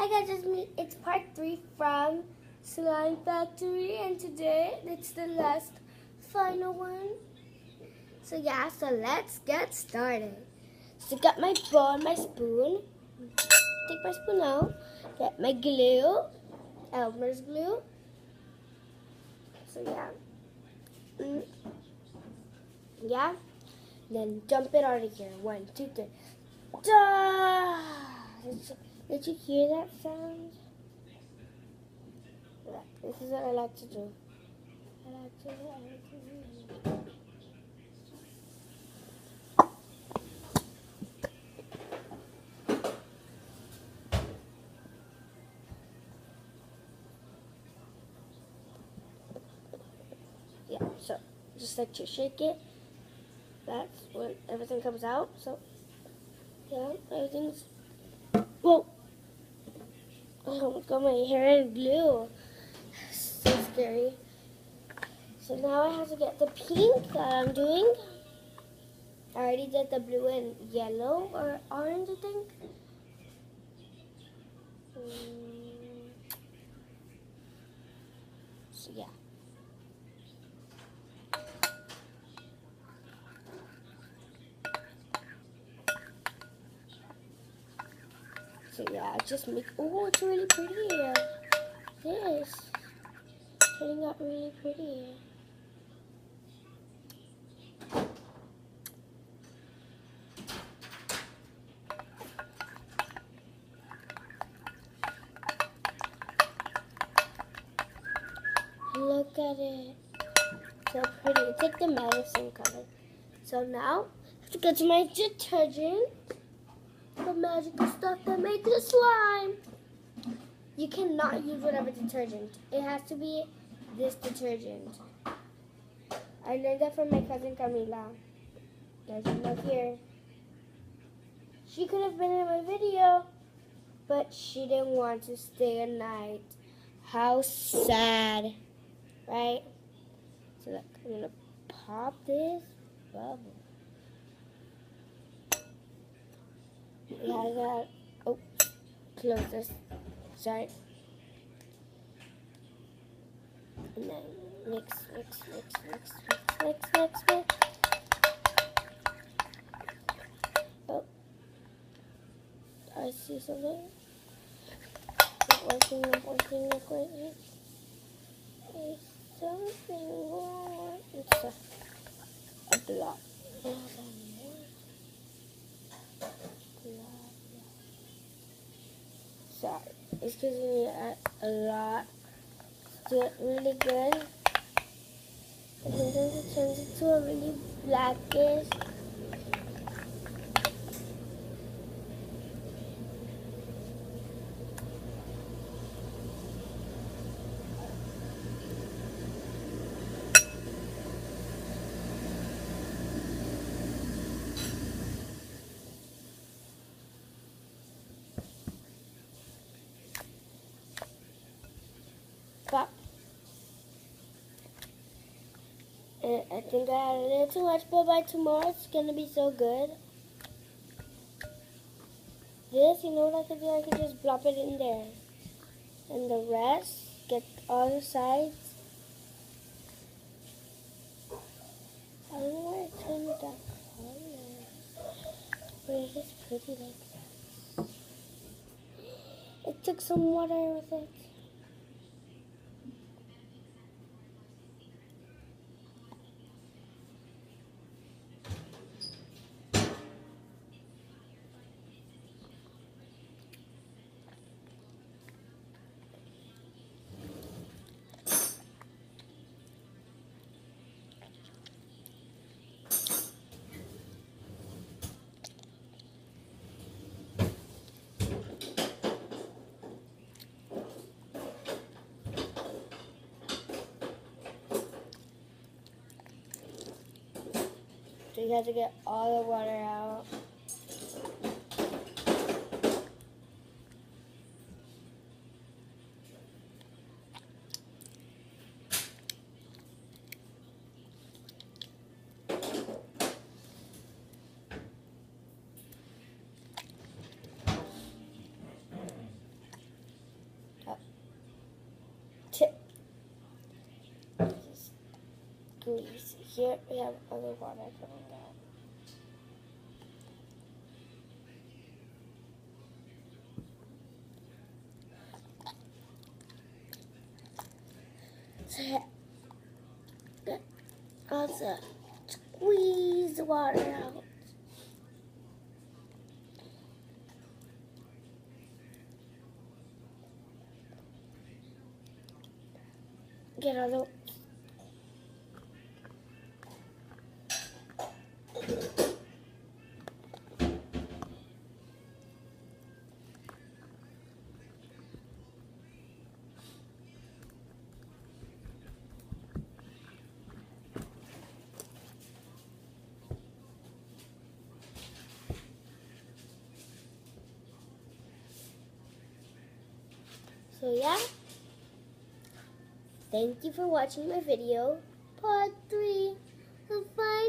Hi guys, it's me. It's part 3 from Slime Factory, and today it's the last final one. So yeah, so let's get started. So got my bowl and my spoon. Take my spoon out. Get my glue, Elmer's glue. So yeah. Then dump it out of here. 1, 2, 3. Da! Did you hear that sound? This is what I like to do. Yeah, so just like to shake it. That's when everything comes out. So yeah, everything's. Whoa! Oh my god, my hair and glue. So scary. So now I have to get the pink that I'm doing. I already did the blue and yellow or orange, I think. So yeah. So yeah, just make. Oh, it's really pretty here. This turning out really pretty. Look at it. So pretty. It's like the medicine color. So now I have to go to my detergent. The magical stuff that makes the slime. You cannot use whatever detergent. It has to be this detergent. I learned that from my cousin Camila. There's enough here. She could have been in my video, but she didn't want to stay a night. How sad, right? So look, I'm gonna pop this bubble. Yeah, I got. Oh, close this. Sorry. And then mix. Oh, I see something. Not working like right. There's something wrong. It's a block. Sorry, it's giving me a lot. Do it really good. And sometimes it turns into a really blackish. But I think I had a little too much, but by tomorrow it's gonna be so good. This, you know what I could do? I could just drop it in there. And the rest, get all the sides. I don't know why I turned that color. But it is pretty like that. It took some water with it. So you have to get all the water out. here we have other water coming out. So also squeeze the water out. Get all the So yeah, thank you for watching my video, part 3 of my